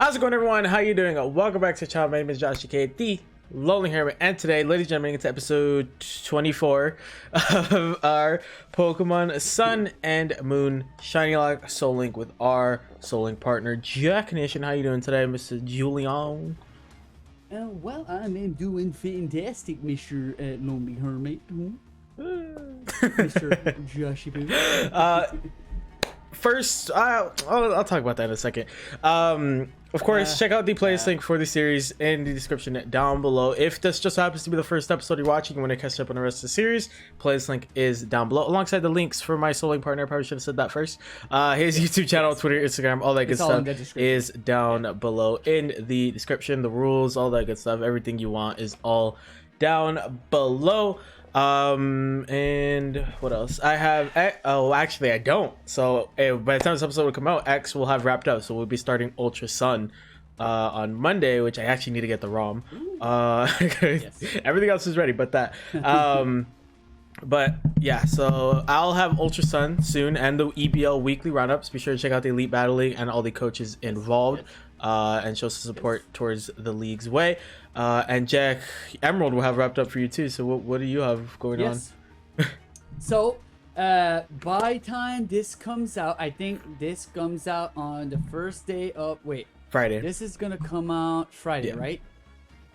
How's it going, everyone? How you doing? Welcome back to the channel. My name is Jechnician, the Lonely Hermit, and today, ladies and gentlemen, it's episode 24 of our Pokemon Sun and Moon Shinylocke Soul Link with our Soul Link partner, Jechnician. How you doing today, Mr. Julian? Well, I'm doing fantastic, Mr. Lonely Hermit. Mr. Joshy Boo. First, I'll talk about that in a second. Of course, check out the playlist link for the series in the description down below. If this just happens to be the first episode you're watching, you want to catch up on the rest of the series, playlist link is down below, alongside the links for my Soul Link partner. I probably should have said that first. His YouTube channel, Twitter, Instagram, all that good stuff is down below in the description. The rules, all that good stuff, everything you want is all down below. And what else I have? Oh, actually I don't. So by the time this episode will come out, X will have wrapped up, so we'll be starting Ultra Sun on Monday, which I actually need to get the ROM. Yes. Everything else is ready but that. But yeah, so I'll have Ultra Sun soon and the EBL weekly roundups. Be sure to check out the Elite Battle League and all the coaches involved, and show some support towards the league's way. And Jech, Emerald will have wrapped up for you too. So what do you have going on? So by time this comes out, I think this comes out on the first day of Friday. This is gonna come out Friday, right?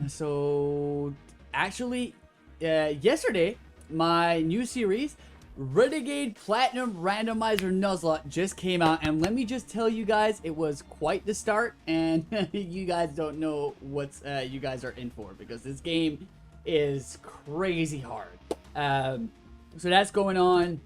So actually, yesterday my new series, Renegade Platinum Randomizer Nuzlocke, just came out, and let me just tell you guys, it was quite the start, and you guys don't know what you guys are in for, because this game is crazy hard. So that's going on.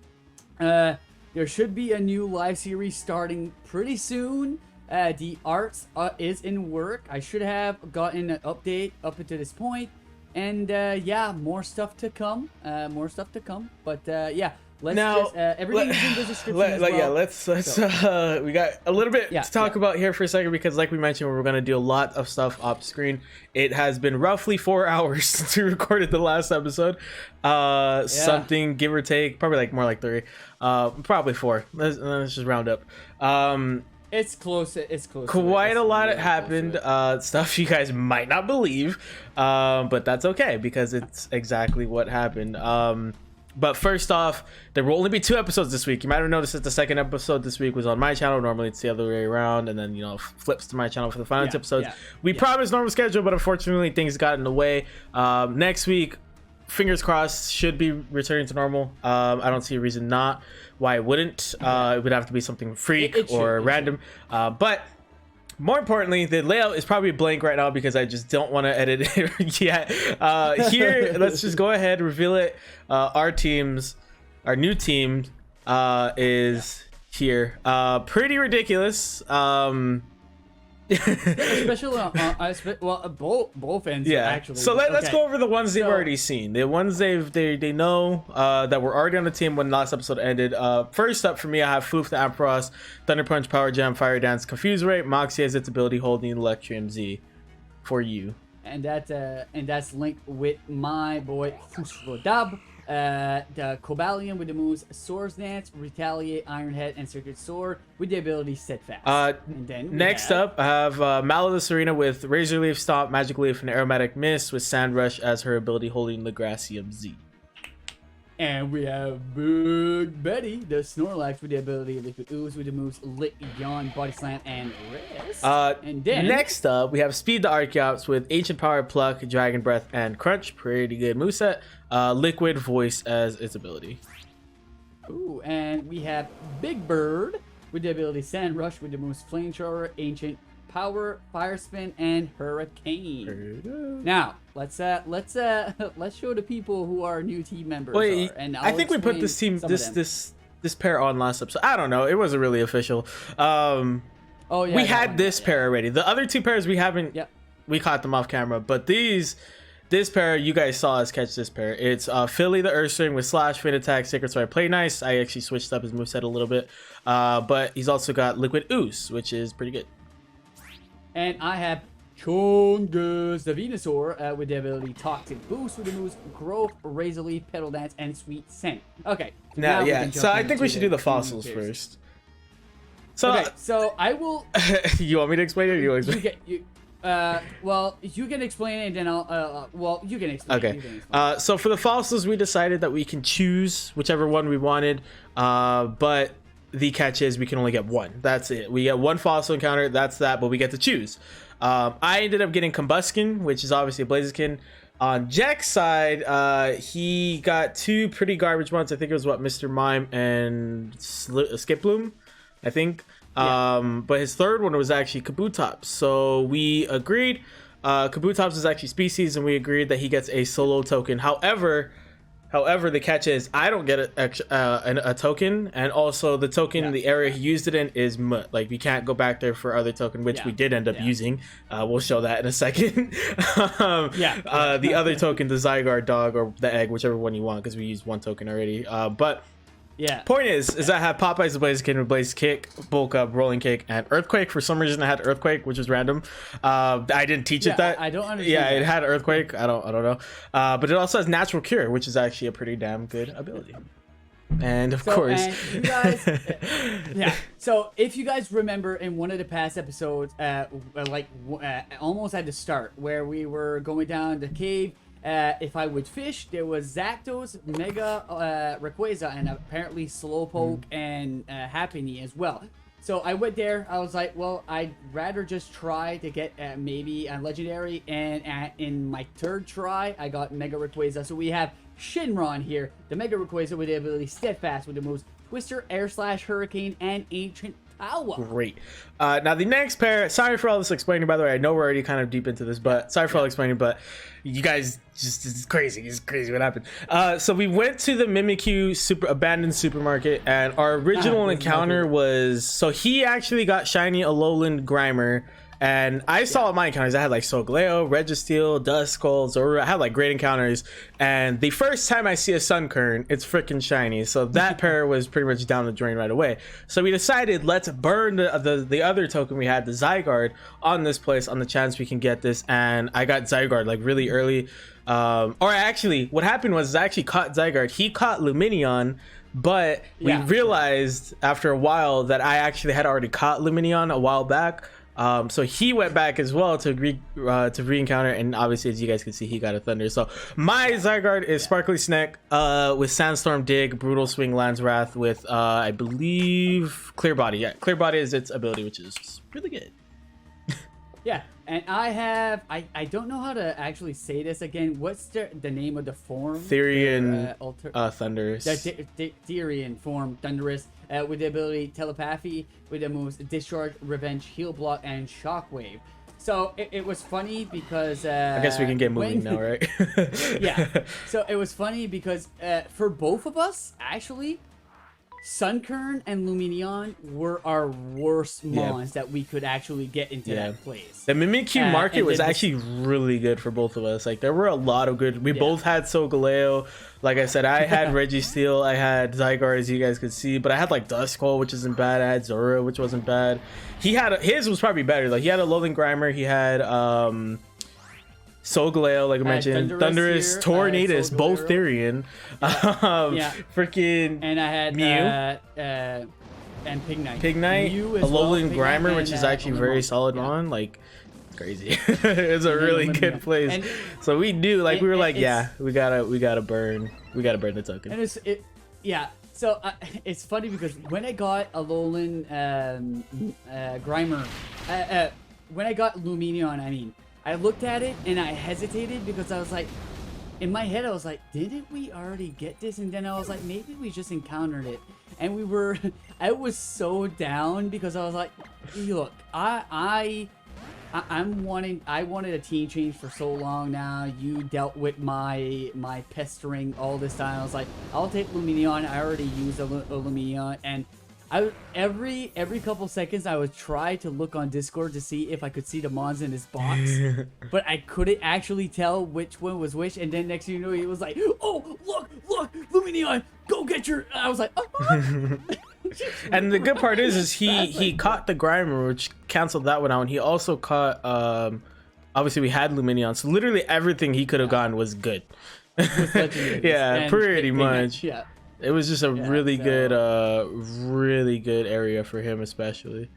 There should be a new live series starting pretty soon. The art is in work. I should have gotten an update up until this point. And yeah, more stuff to come. But yeah, let's just everything is in the description as well. Yeah, let's we got a little bit to talk about here for a second, because like we mentioned, we're going to do a lot of stuff off screen. It has been roughly 4 hours since we recorded the last episode. Something give or take, probably more like 3. Probably 4. Let's just round up. It's close. It's close. Quite a lot happened. Stuff you guys might not believe, but that's okay, because it's exactly what happened. But first off, there will only be 2 episodes this week. You might have noticed that the second episode this week was on my channel. Normally it's the other way around, and then flips to my channel for the final 2 episodes. We promised normal schedule, but unfortunately things got in the way. Next week, fingers crossed, should be returning to normal. I don't see a reason not why it wouldn't. It would have to be something freak or random. But more importantly, the layout is probably blank right now because I just don't want to edit it yet. Here, let's just go ahead, reveal it. Our new team is here. Pretty ridiculous. Especially both ends. Actually. So let's go over the ones they've already seen. The ones they know that were already on the team when last episode ended. First up for me, I have Foof the Ampharos, Thunder Punch, Power Jam, Fire Dance, Confuse Ray, Moxie has its ability holding Electrium Z for you. And that's linked with my boy Fusfodab. The Cobalion with the moves Swords Dance, Retaliate, Iron Head, and Circuit Sword with the ability Steadfast. And then next up, I have Malithus Serena with Razor Leaf, Stomp, Magic Leaf, and Aromatic Mist with Sand Rush as her ability holding Legracium Z. And we have Big Betty, the Snorlax with the ability Liquid Ooze with the moves Lick, Yawn, Body Slam, and Rest. And then next up, we have Speed the Archeops with Ancient Power, Pluck, Dragon Breath, and Crunch. Pretty good moveset. Liquid Voice as its ability. Ooh, and we have Big Bird with the ability Sand Rush with the moves Flamethrower, Ancient Power, Fire Spin, and Hurricane. Now let's show the people who our new team members are. And I think we put this team this pair on last episode. I don't know. It wasn't really official. We had this pair already. The other 2 pairs we haven't. We caught them off camera, but this pair, you guys saw us catch this pair. It's Philly the Earthstring with Slash, Fit Attack, Sacred Sword, Play Nice. I actually switched up his moveset a little bit. But he's also got Liquid Ooze, which is pretty good. And I have Chongus the Venusaur with the ability Toxic Boost with the moves Growth, Razor Leaf, Petal Dance, and Sweet Scent. Okay. Now so I think we should do the fossils first. So, okay, so I will. you want me to explain it? Or you want to explain? Well, you can explain it, and then I'll. Well, you can explain. Okay. It. You can explain So for the fossils, we decided that we can choose whichever one we wanted. But the catch is we can only get one. That's it. We get one fossil encounter. That's that. But we get to choose. I ended up getting Combuskin, which is obviously a Blaziken. On Jech's side, he got two pretty garbage ones. I think it was Mr. Mime and Skiploom, I think. Yeah. But his third one was actually Kabutops. So we agreed. Kabutops is actually species, and we agreed that he gets a solo token. However, the catch is I don't get a token, and also the token, the area he used it in is mut. Like we can't go back there for other token, which we did end up using. We'll show that in a second. The other token, the Zygarde dog or the egg, whichever one you want, because we used one token already. But point is I have Popeye's the Blaziken, Blaze Kick, Bulk Up, Rolling Kick, and Earthquake. For some reason I had Earthquake, which is random. I didn't teach it that. I don't understand. Yeah, it had Earthquake. I don't know. But it also has Natural Cure, which is actually a pretty damn good ability. And of course, and you guys, So if you guys remember in one of the past episodes, almost at the start where we were going down the cave. If I would fish, there was Zapdos, Mega Rayquaza, and apparently Slowpoke and Happiny as well. So I went there. I was like, well, I'd rather just try to get maybe a legendary. And in my third try, I got Mega Rayquaza. So we have Shinron here, the Mega Rayquaza with the ability Steadfast with the moves Twister, Air Slash, Hurricane, and Ancient Power. Great. Now the next pair, sorry for all this explaining, by the way. I know we're already kind of deep into this, but sorry for all explaining, but you guys just, it's crazy what happened. So we went to the Mimikyu abandoned supermarket, and our original encounter was, so he actually got shiny Alolan Grimer. And I saw my encounters. I had like Solgaleo, Registeel, Duskull, Zora. I had like great encounters. And the first time I see a Sunkern, it's freaking shiny. So that pair was pretty much down the drain right away. So we decided, let's burn the other token we had, the Zygarde, on this place on the chance we can get this. And I got Zygarde like really early. Or actually, what happened was I actually caught Zygarde. He caught Lumineon. But we realized after a while that I actually had already caught Lumineon a while back. So he went back as well to re-encounter, and obviously as you guys can see, he got a Thunder. So my Zygarde is Sparkly Snack with Sandstorm Dig, Brutal Swing, Land's Wrath with I believe Clear Body. Yeah, Clear Body is its ability, which is really good. Yeah, and I have I don't know how to actually say this again. What's the name of the form? Therian Thunderous. The Therian form, Thunderous, with the ability Telepathy, with the moves Discharge, Revenge, Heal Block, and Shockwave. So it was funny because I guess we can get moving now, right? Yeah. So it was funny because for both of us, actually, Sunkern and Lumineon were our worst mons that we could actually get into that place. The Mimikyu market was actually really good for both of us. Like there were a lot of good. We both had Solgaleo. Like I said, I had Registeel, I had Zygarde, as you guys could see, but I had like Duskull, which isn't bad. I had Zora, which wasn't bad. His was probably better. Like he had a Alolan Grimer. He had Solgaleo, like I mentioned, Thunderous, Tornadus, both Therian. Freaking. And I had Mew. And Pignite. Alolan Grimer, which is actually very solid on. Like, crazy. It's a really good place. And so we knew, like, we were like, we gotta burn the token. And So it's funny because when I got Alolan Grimer, when I got Lumineon, I looked at it and I hesitated because I was like, in my head I was like, didn't we already get this? And then I was like, maybe we just encountered it. And I was so down because I was like, look, I wanted a team change for so long now. You dealt with my pestering all this time. I was like, I'll take Lumineon. I already used a Lumineon, and every couple seconds I would try to look on Discord to see if I could see the mons in his box, but I couldn't actually tell which one was which. And then next thing you know, he was like, "Oh, look, Lumineon, go get your." I was like, "Oh." And the good part is he caught the Grimer, which canceled that one out. And he also caught obviously we had Lumineon, so literally everything he could have gotten was good. Was legendary. Pretty much. It was just a really good area for him, especially.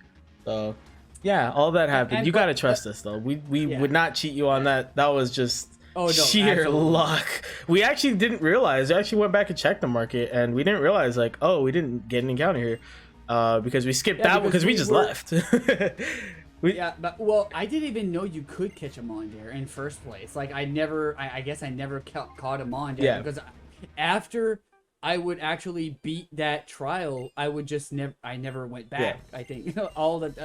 So yeah, all that happened. You gotta trust us though. We would not cheat you on that. That was just sheer luck. We actually didn't realize. I actually went back and checked the market, and we didn't realize like, oh, we didn't get an encounter here because we skipped that one because we just left. But well, I didn't even know you could catch him on there in first place. Like I guess I never caught him on there because after I would actually beat that trial, I never went back. I think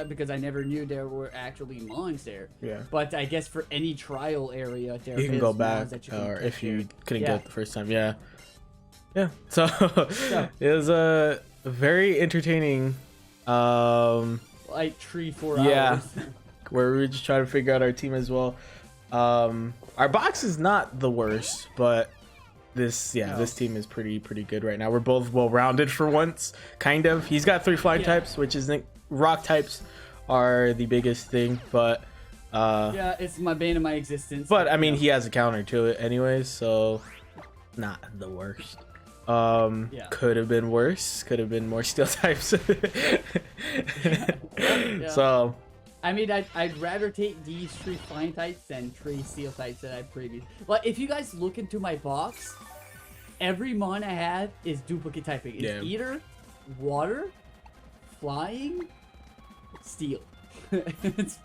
because I never knew there were actually mons there. Yeah. But I guess for any trial area, there you can go back, or if you couldn't get it the first time. Yeah. Yeah. So it was a very entertaining. Like 3-4 hours. Where we were just trying to figure out our team as well. Our box is not the worst, but this team is pretty good right now. We're both well rounded for once, kind of. He's got 3 flying types, which is rock types are the biggest thing, but it's my bane of my existence. But I mean, he has a counter to it anyways, so not the worst. Could have been worse. Could have been more steel types. So I mean, I'd rather take these 3 flying types than 3 steel types that I previously. Like, if you guys look into my box, every mon I have is duplicate typing. It's either water, flying, steel. It's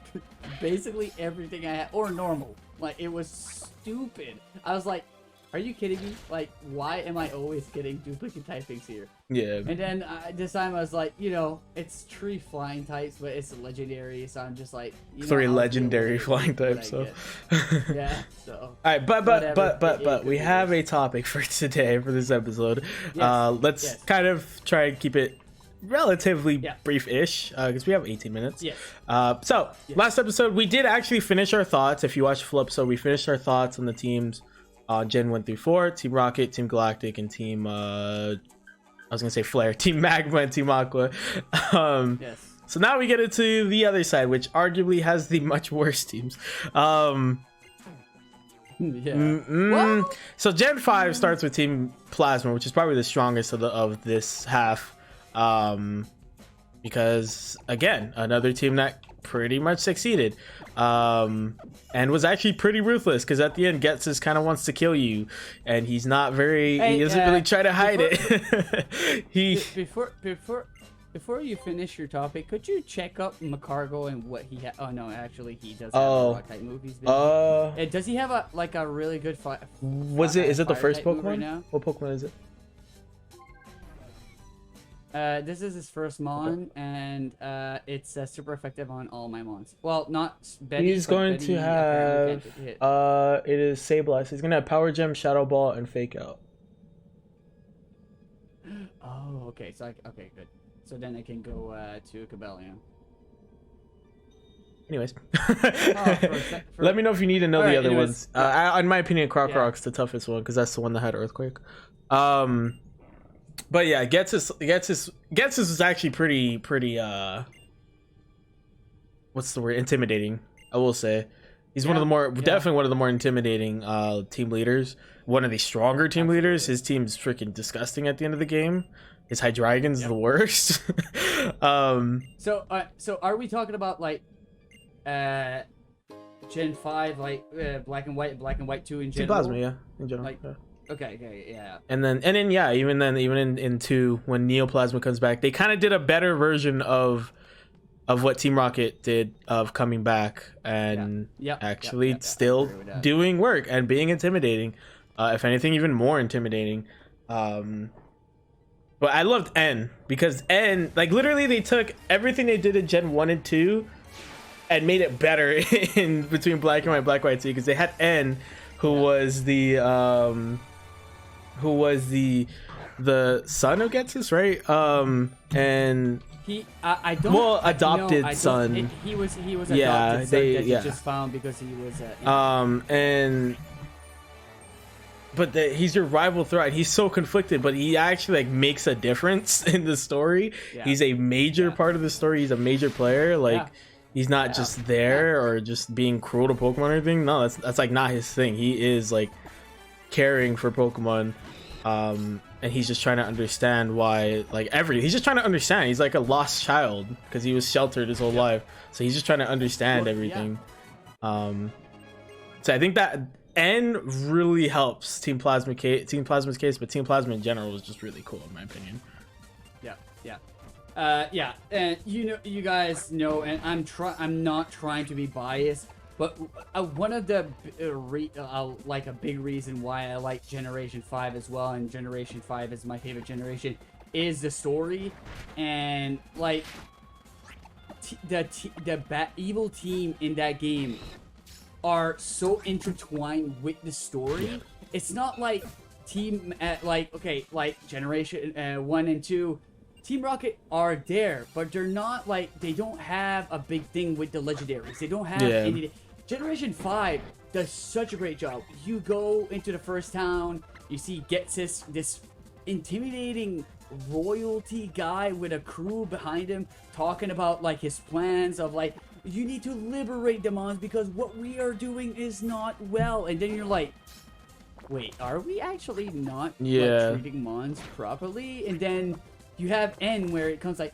basically everything I have, or normal. Like, it was stupid. I was like, are you kidding me? Like, why am I always getting duplicate typings here? Yeah. And then this time I was like, it's 3 flying types, but it's a legendary, so I'm just like, 3 legendary flying types. So yeah. So. All right, but we have a topic for today for this episode. Let's kind of try and keep it relatively brief-ish because we have 18 minutes. Last episode we did actually finish our thoughts. If you watch the full episode, we finished our thoughts on the teams. Gen 1 through 4, Team Rocket, Team Galactic, and Team I was gonna say Flare, Team Magma, and Team Aqua. So now we get into the other side, which arguably has the much worse teams. So Gen 5 starts with Team Plasma, which is probably the strongest of this half, because again, another team that pretty much succeeded. And was actually pretty ruthless because at the end Getsus kind of wants to kill you, and he's not very. He doesn't really try to hide it. Before you finish your topic, could you check up McCargo and what he had? Oh no, actually he does have a rock type movies. Does he have a really good fight? Is it the first Pokemon? Right now? What Pokemon is it? This is his first mon, and it's super effective on all my mons. Well, not Betty. He's going to have it is Sableye. He's gonna have Power Gem, Shadow Ball, and Fake Out. Oh, okay. So okay, good. So then I can go to Cabellion. Anyways, let me know if you need to know the other ones. In my opinion, Crocrock's the toughest one because that's the one that had Earthquake. But yeah, Getsus is actually pretty what's the word? Intimidating, I will say. He's definitely one of the more intimidating team leaders. One of the stronger team leaders. His team's freaking disgusting at the end of the game. His Hydreigon's the worst. So are we talking about like Gen 5, like Black and White 2 in general? Team Plasma, in general. Like, okay, yeah. And then even in 2, when Neoplasma comes back, they kind of did a better version of what Team Rocket did of coming back and still doing work and being intimidating. If anything, even more intimidating. But I loved N because N, like literally they took everything they did in Gen 1 and 2 and made it better in between Black and White 2, because they had N who was the son of Getsus, right? And adopted son. He was adopted son that he just found because he was he's your rival threat. He's so conflicted, but he actually like makes a difference in the story. He's a major part of the story. He's a major player. He's not just there or just being cruel to Pokemon or anything. No, that's like not his thing. He is like caring for Pokemon. And he's just trying to understand why, like, he's just trying to understand. He's like a lost child because he was sheltered his whole life, so he's just trying to understand everything. So I think that N really helps Team Plasma's case, but Team Plasma in general was just really cool in my opinion. Yeah, and you guys know, and I'm not trying to be biased, but one of the like a big reason why I like Generation 5 as well, and Generation 5 is my favorite generation, is the story, and like the evil team in that game are so intertwined with the story. It's not like team like Generation 1 and 2. Team Rocket are there, but they're not like, they don't have a big thing with the legendaries. They don't have any. Generation 5 does such a great job. You go into the first town, you see Getsis, this intimidating royalty guy with a crew behind him, talking about like his plans of like, you need to liberate the mons because what we are doing is not well. And then you're like, wait, are we actually not like, treating mons properly? And then you have N where it comes like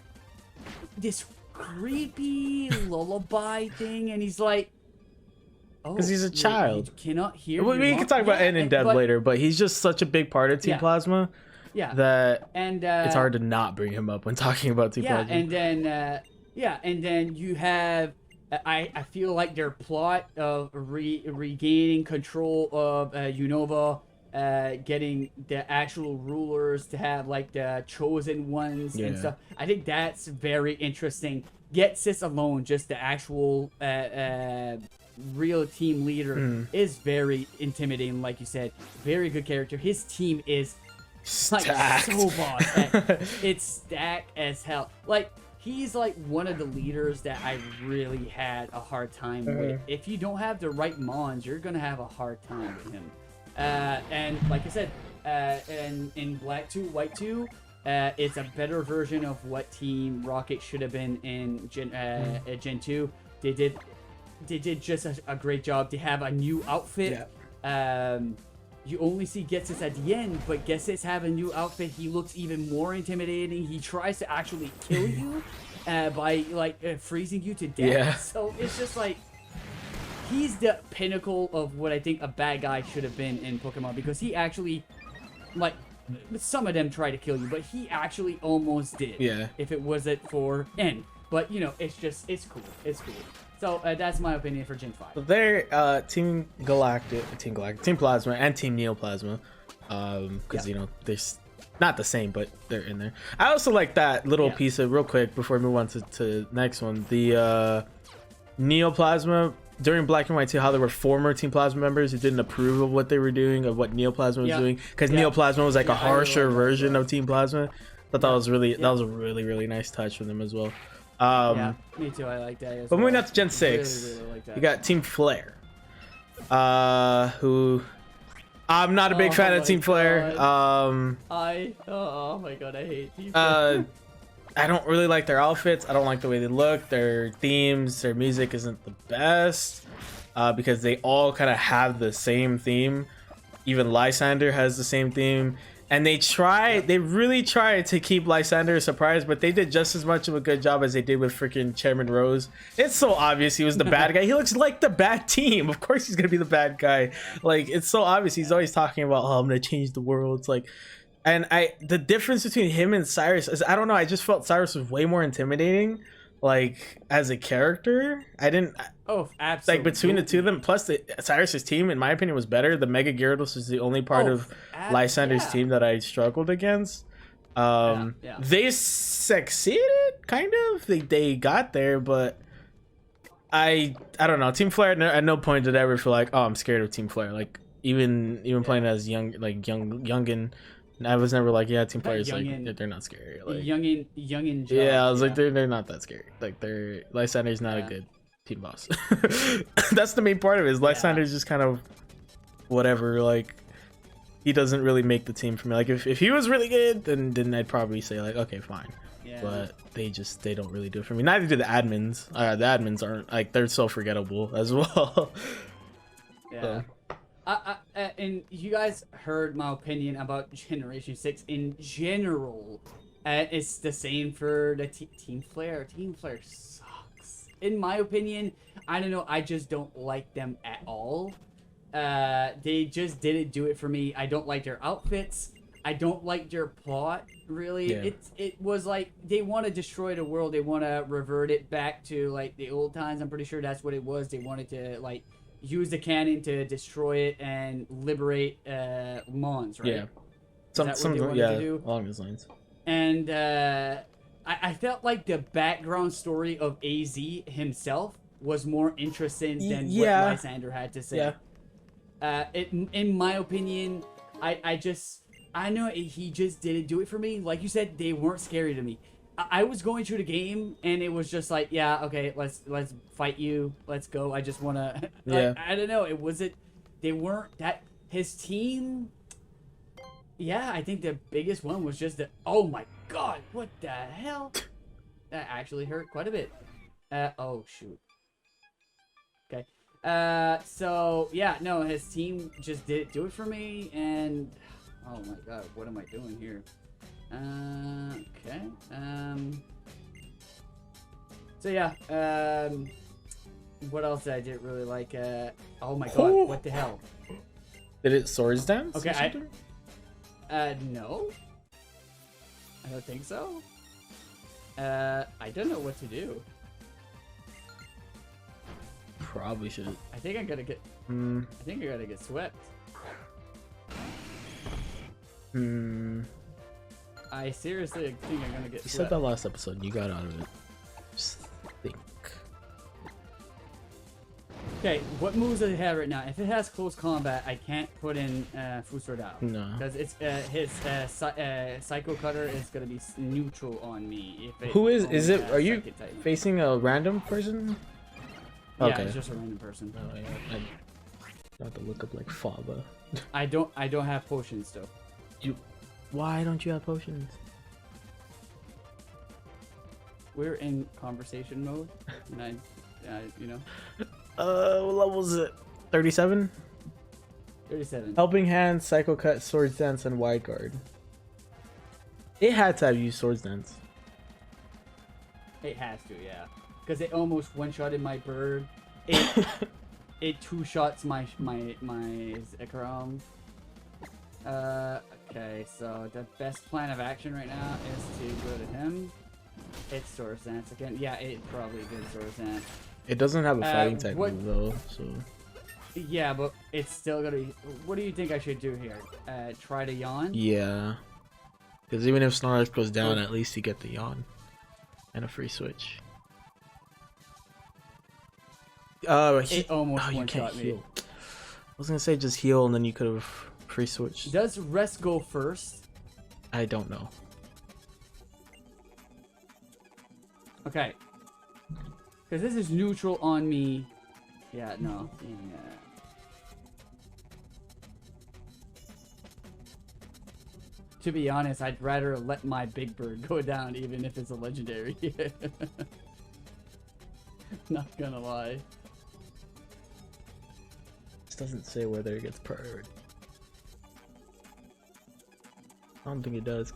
this creepy lullaby thing, and he's like, oh, because he's a child. You cannot hear. Well, we can talk about N in depth later, but he's just such a big part of Team Plasma. That it's hard to not bring him up when talking about Team Plasma. And then you have I feel like their plot of regaining control of Unova, getting the actual rulers to have like the chosen ones and stuff. I think that's very interesting. Getsis alone, just the actual real team leader, is very intimidating. Like you said, very good character. His team is like so boss. It's stacked as hell. Like, he's like one of the leaders that I really had a hard time with. If you don't have the right mons, you're gonna have a hard time with him. And like I said, in Black 2, White 2, it's a better version of what Team Rocket should have been in Gen 2. They did just a great job. They have a new outfit. You only see Getsis at the end, but Getsis have a new outfit. He looks even more intimidating. He tries to actually kill you by like freezing you to death. So it's just like, he's the pinnacle of what I think a bad guy should have been in Pokemon, because he actually, like, some of them try to kill you, but he actually almost did. If it wasn't for N. But you know, it's cool. It's cool. So that's my opinion for Gen 5. So they're Team Plasma, and Team Neoplasma, because you know they're not the same, but they're in there. I also like that little piece of, real quick before we move on to next one, the Neoplasma during Black and White 2, how there were former Team Plasma members who didn't approve of what they were doing, of what Neoplasma was doing, because Neoplasma was like a harsher version of Team Plasma. That was really that was a really nice touch from them as well. Me too. I like that. But moving on to Gen 6, really like that. You got Team Flare, who I'm not a big fan of Team Flare. Oh my god, I hate Team Flare. I don't really like their outfits. I don't like the way they look. Their themes, their music isn't the best, because they all kind of have the same theme. Even Lysander has the same theme. And they really tried to keep Lysander a surprise, but they did just as much of a good job as they did with freaking Chairman Rose. It's so obvious he was the bad guy. He looks like the bad team. Of course he's gonna be the bad guy. Like, it's so obvious. He's always talking about, oh, I'm gonna change the world. It's like, and the difference between him and Cyrus is, I don't know, I just felt Cyrus was way more intimidating, like, as a character. Absolutely. Like, between the two of them, plus Cyrus's team, in my opinion, was better. The Mega Gyarados is the only part of Lysander's team that I struggled against. They succeeded, kind of. They got there, but I don't know. Team Flare, at no point did I ever feel like, oh, I'm scared of Team Flare. Like, even playing as youngin, I was never like, yeah, Team Flare is like, they're not scary. Like, youngin. Yeah, I was like, they're not that scary. Like, Lysander's not a good team boss. That's the main part of it. Is Lysander's just kind of whatever. Like, he doesn't really make the team for me. Like, if he was really good, then I'd probably say like, okay, fine. But they don't really do it for me. Neither do the admins. The admins aren't, like, they're so forgettable as well. And you guys heard my opinion about Generation 6 in general. It's the same for the Team Flare. Team Flare sucks. In my opinion, I don't know, I just don't like them at all. They just didn't do it for me. I don't like their outfits. I don't like their plot, really. Yeah. It was like, they want to destroy the world. They want to revert it back to, like, the old times. I'm pretty sure that's what it was. They wanted to, like, use the cannon to destroy it and liberate Mons, right? Yeah. Along those lines. And I felt like the background story of AZ himself was more interesting than what Lysander had to say. Yeah. In my opinion, I know he just didn't do it for me. Like you said, they weren't scary to me. I was going through the game and it was just like, yeah, okay, let's fight you, let's go. I just wanna, like, I don't know. It wasn't. They weren't that. His team. Yeah, I think the biggest one was just the. Oh my god, what the hell? That actually hurt quite a bit. Oh shoot. Okay. So yeah, no, his team just didn't do it for me, and oh my god, what am I doing here? Okay. So yeah. What else did I didn't really like? Oh my god, what the hell? Did it swords dance? Okay. No. I don't think so. I don't know what to do. Probably should. I think I'm gonna get. I think I gotta get swept. I seriously think I'm gonna get. You swept. said that last episode. And you got out of it. Just think. Okay, what moves does it have right now? If it has close combat, I can't put in Fusor Dao. No. Because it's his Psycho Cutter is gonna be neutral on me. If it Who is it? Are you type. facing a random person? Yeah, Okay. it's just a random person. Oh yeah. I have to look up like Faba. I don't have potions though. Why don't you have potions? We're in conversation mode, and you know. What level is it? 37? 37. Helping Hand, Psycho Cut, Swords Dance, and Wide Guard. It had to have used Swords Dance. It has to, yeah. Because it almost one-shotted my bird. It two-shots my Zekrom. Okay, so the best plan of action right now is to go to him. It's Swords Dance again. Yeah, it probably did Swords Dance. It doesn't have a fighting type move though, so. Yeah, but it's still gonna be. What do you think I should do here? Try to yawn? Yeah. Because even if Snorlax goes down, at least you get the yawn. And a free switch. It almost one-shot me. Heal. I was gonna say just heal and then you could have free switched. Does rest go first? I don't know. Okay. Because this is neutral on me. Yeah, no. Yeah. To be honest, I'd rather let my big bird go down even if it's a legendary. Not gonna lie. This doesn't say whether it gets priority. I don't think it does.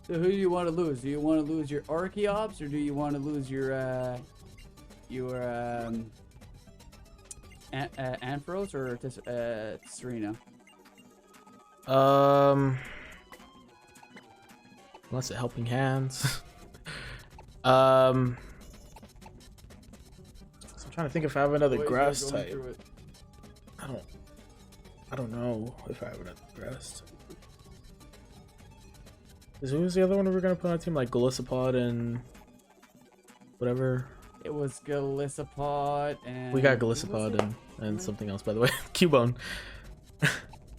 So who do you want to lose? Do you want to lose your Archeops or do you want to lose your Ampharos or Serena? Unless it helping hands. So I'm trying to think if I have another grass type. I don't know if I have another grass type. Who was the other one we were gonna put on our team? Like Golisopod and whatever. It was Golisopod and we got Golisopod and something else, by the way. Cubone.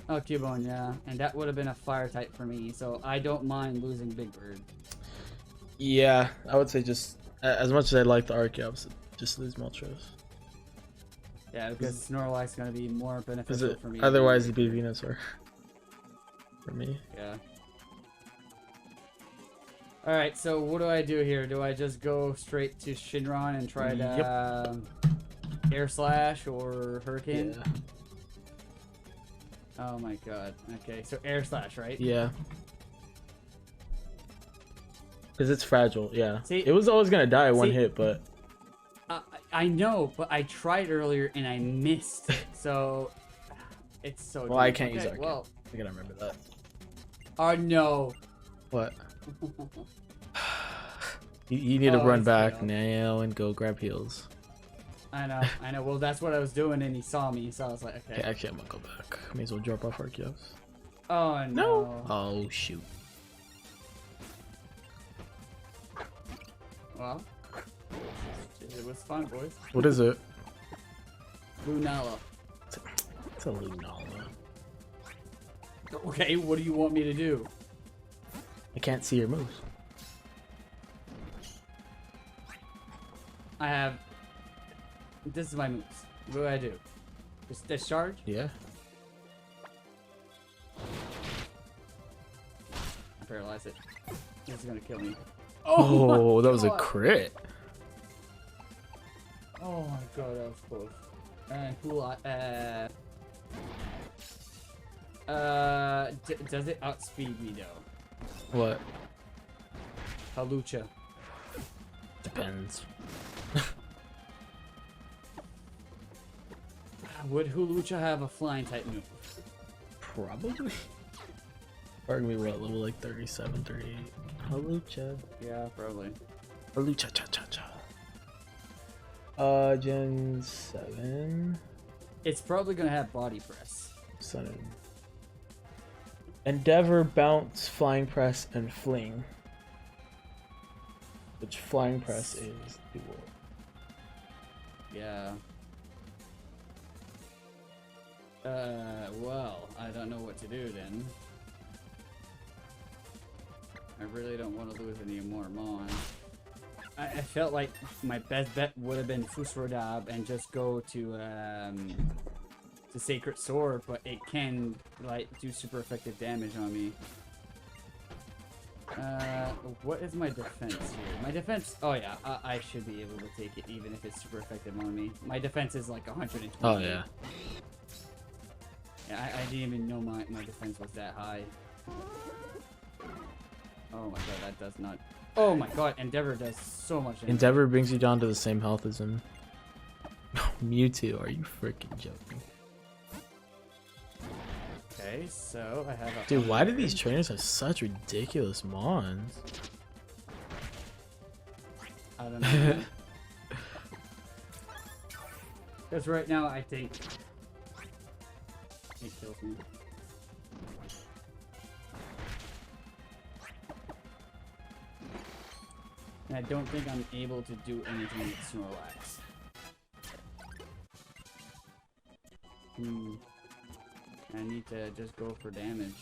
Oh, Cubone, yeah, and that would have been a fire type for me, so I don't mind losing Big Bird. Yeah, I would say just as much as I like the Archeops, just lose Moltres. Yeah, because Snorlax is gonna be more beneficial for me. Otherwise, it'd be Venusaur. for me. Yeah. All right, so what do I do here? Do I just go straight to Shinron and try to air slash or hurricane? Yeah. Oh my god. Okay, so air slash, right? Yeah. Because it's fragile. Yeah. See, it was always gonna die one hit, but. I know, but I tried earlier and I missed. So it's so. Well, I can't use arcane. Well, I gotta remember that. Oh no. What? You need to run back failed. now and go grab heals. I know. Well, that's what I was doing, and he saw me, so I was like, okay. Okay, actually, I'm gonna go back. May as well drop off Arceus. Oh no. Oh shoot. Well, it was fun, boys. What is it? Lunala. It's a Lunala. Okay, what do you want me to do? I can't see your moves. I have. This is my moves. What do I do? Just discharge? Yeah. I paralyze it. This is gonna kill me. Oh, that was a God. crit. Oh my god, that was close. And who does it outspeed me though? What? Halucha. Depends. Would Hulucha have a flying type move? Probably. Pardon me, what, level like 37, 38. Halucha. Yeah, probably. Halucha cha cha cha. Gen 7. It's probably gonna have body press. Sun. Endeavor, bounce, flying press, and fling. Which flying press is dual. Yeah. Well, I don't know what to do then. I really don't want to lose any more mons. I felt like my best bet would have been Fusrodab and just go to Sacred Sword, but it can like do super effective damage on me. What is my defense here? My defense, oh yeah, I should be able to take it even if it's super effective on me. My defense is like 120. Oh yeah. Yeah, I didn't even know my defense was that high. Oh my god, that does not. Oh my god, Endeavor does so much damage. Endeavor brings you down to the same health as him. Mewtwo, are you freaking joking? Okay, so I have a. Dude, why do these trainers have such ridiculous mons? I don't know. Because right now I think it kills me. And I don't think I'm able to do anything with Snorlax. I need to just go for damage.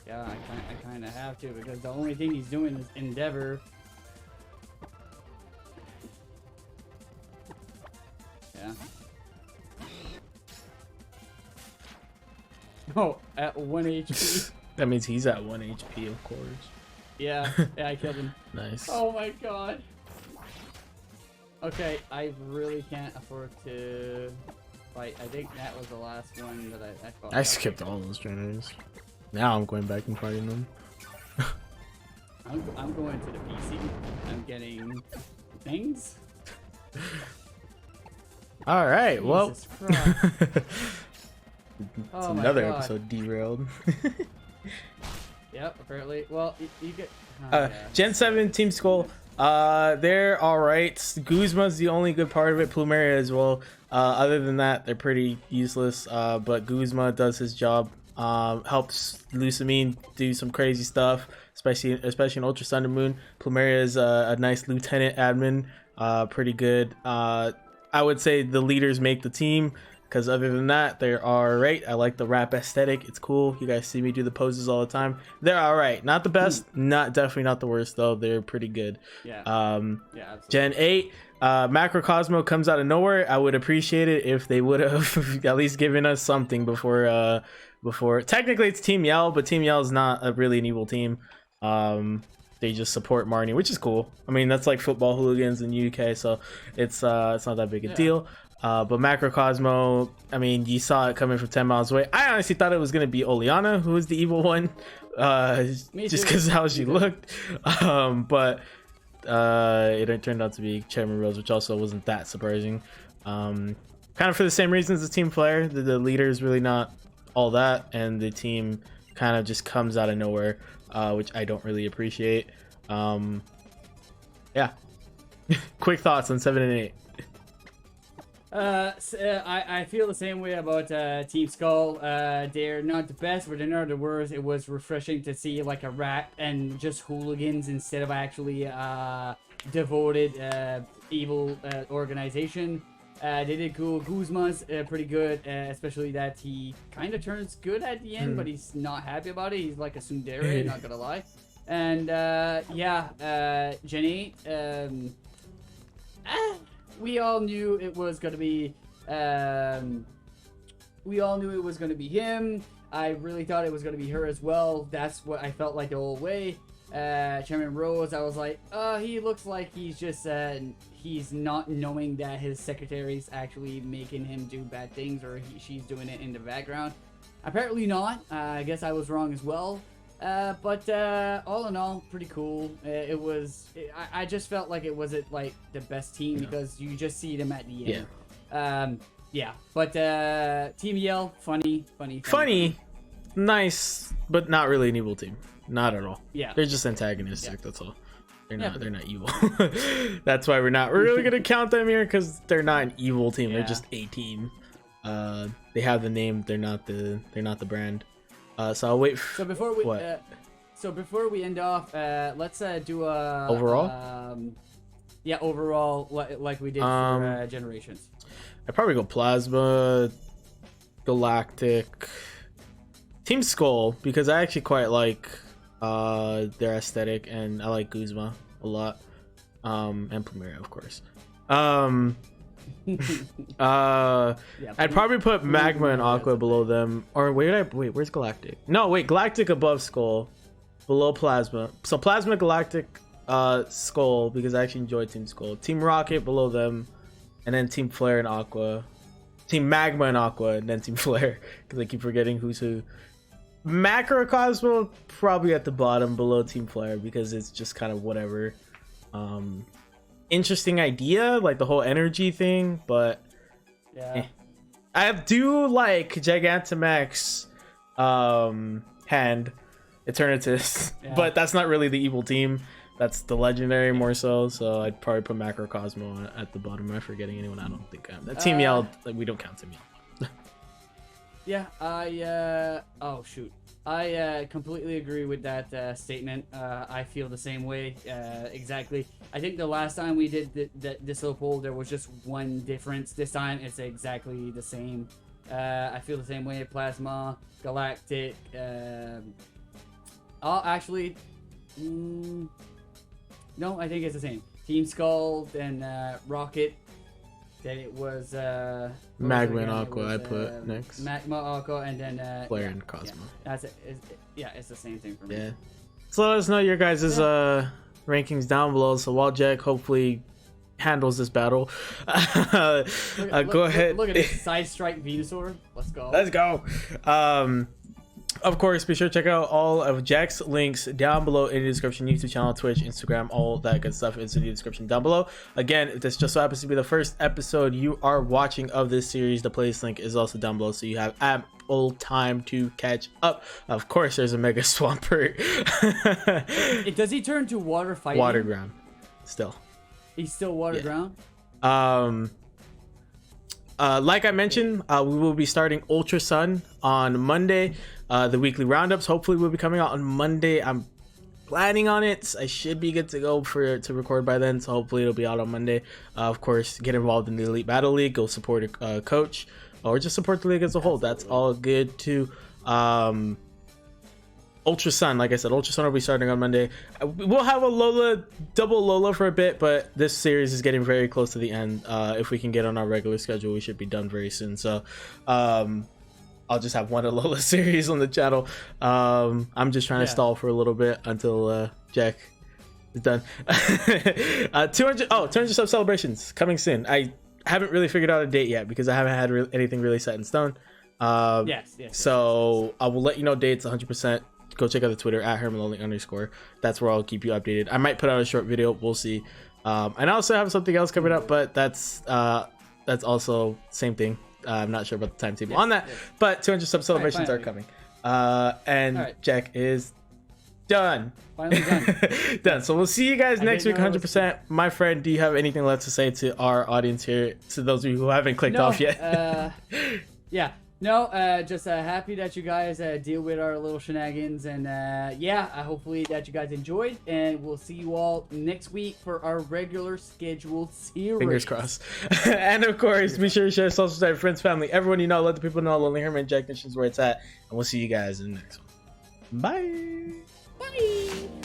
Yeah, I kind of have to because the only thing he's doing is Endeavor. Yeah. Oh, at 1 HP. That means he's at 1 HP, of course. Yeah, I killed him. Nice. Oh my god. Okay, I really can't afford to fight. I think that was the last one that I fought. I skipped all those trainers. Now I'm going back and fighting them. I'm going to the PC. I'm getting things. Alright, well. Jesus Christ. It's Oh my another God. episode derailed. Yep, apparently. Well, you get. Yeah. Gen 7 Team Skull. They're alright. Guzma's the only good part of it. Plumeria as well. Other than that, they're pretty useless. But Guzma does his job. Helps Lusamine do some crazy stuff, especially in Ultra Sun and Moon. Plumeria is a nice lieutenant admin. Pretty good. I would say the leaders make the team. because other than that, they're all right. I like the rap aesthetic. It's cool. You guys see me do the poses all the time. They're all right. Not the best. Definitely not the worst though. They're pretty good. Yeah. Yeah. Gen 8. Macrocosmo comes out of nowhere. I would appreciate it if they would have at least given us something before. Technically it's Team Yell, but Team Yell is not really an evil team. They just support Marnie, which is cool. I mean, that's like football hooligans in the UK, so it's not that big a deal. But Macrocosmo, I mean, you saw it coming from 10 miles away. I honestly thought it was gonna be Oleana, who was the evil one, just because how she looked. But it turned out to be Chairman Rose, which also wasn't that surprising. Kind of for the same reasons as Team Flare. The leader is really not all that, and the team kind of just comes out of nowhere, which I don't really appreciate. Yeah. Quick thoughts on 7 and 8. I feel the same way about Team Skull. They're not the best, but they're not the worst. It was refreshing to see like a rat and just hooligans instead of actually devoted evil organization. They did cool. Guzma's pretty good, especially that he kind of turns good at the end, but he's not happy about it. He's like a tsundere, not gonna lie. And Gen 8, we all knew it was gonna be him. I really thought it was gonna be her as well. That's what I felt like the whole way. Chairman Rose, I was like, he looks like he's just he's not knowing that his secretary's actually making him do bad things, or she's doing it in the background. Apparently not. I guess I was wrong as well. But all in all, pretty cool. I just felt like it wasn't like the best team because you just see them at the end. But Team Yell, funny, nice, but not really an evil team. Not at all. Yeah, they're just antagonistic. That's all. They're not evil. That's why we're not really gonna count them here, because they're not an evil team. They're just a team. They have the name. They're not the brand. So I'll wait. So before we end off, let's do a overall. Overall, like we did for Generations. I'd probably go Plasma, Galactic, Team Skull, because I actually quite like their aesthetic, and I like Guzma a lot, and Primera, of course. I'd probably put Magma and Aqua below them, or wait, where's Galactic? No, wait, Galactic above Skull, below Plasma. So Plasma, Galactic, Skull, because I actually enjoy Team Skull. Team Rocket below them, and then Team Flare and Aqua. Team Magma and Aqua, and then Team Flare, because I keep forgetting who's who. Macrocosmo probably at the bottom below Team Flare, because it's just kind of whatever. Interesting idea, like the whole energy thing, but I do like Gigantamax hand Eternatus, but that's not really the evil team. That's the legendary more so. So I'd probably put Macrocosmo at the bottom. Am I forgetting anyone? I don't think I'm. Team Yell, like, we don't count Team Yell. I completely agree with that statement. I feel the same way, exactly. I think the last time we did this little poll, there was just one difference. This time it's exactly the same. I feel the same way. Plasma, Galactic, no, I think it's the same. Team Skull, then Rocket. Then it was Magma and Aqua. I put next. Magma, Aqua, and then Flare and Cosmo. That's it. It's the same thing for me. Yeah. So let us know your guys' rankings down below. So while Jech hopefully handles this battle, go ahead. Look at this side strike Venusaur. Let's go. Let's go. Of course, be sure to check out all of Jech's links down below in the description. YouTube channel, Twitch, Instagram, all that good stuff is in the description down below. Again, if this just so happens to be the first episode you are watching of this series, the playlist link is also down below, so you have ample time to catch up. Of course, there's a Mega Swampert. Does he turn to water fighting? Water ground. Still. He's still water ground? Like I mentioned, we will be starting Ultra Sun on Monday. The weekly roundups hopefully will be coming out on Monday. I'm planning on it. I should be good to go to record by then, so hopefully it'll be out on Monday. Of course, get involved in the Elite Battle League. Go support a coach. or just support the league as a whole. That's all good too. Ultra Sun, like I said, Ultra Sun will be starting on Monday. We'll have a Lola, double Lola for a bit, but this series is getting very close to the end. If we can get on our regular schedule, we should be done very soon. So I'll just have one Alola series on the channel. I'm just trying to stall for a little bit until Jech is done. 200 sub celebrations coming soon. I haven't really figured out a date yet because I haven't had anything really set in stone. So I will let you know dates 100%. Go check out the Twitter at Hermit_. That's where I'll keep you updated. I might put out a short video. We'll see. And I also have something else coming up, but that's also same thing. I'm not sure about the timetable on that, but 200 sub celebrations are coming. And Jech is done. Finally done. Done. So we'll see you guys next week 100%. My friend, do you have anything left to say to our audience here, to those of you who haven't clicked off yet? Just happy that you guys deal with our little shenanigans, and hopefully that you guys enjoyed, and we'll see you all next week for our regular scheduled series. Fingers crossed. And of course, be sure to share social site, friends, family, everyone you know. Let the people know Lonely Hermit Jechnician is where it's at, and we'll see you guys in the next one. Bye. Bye.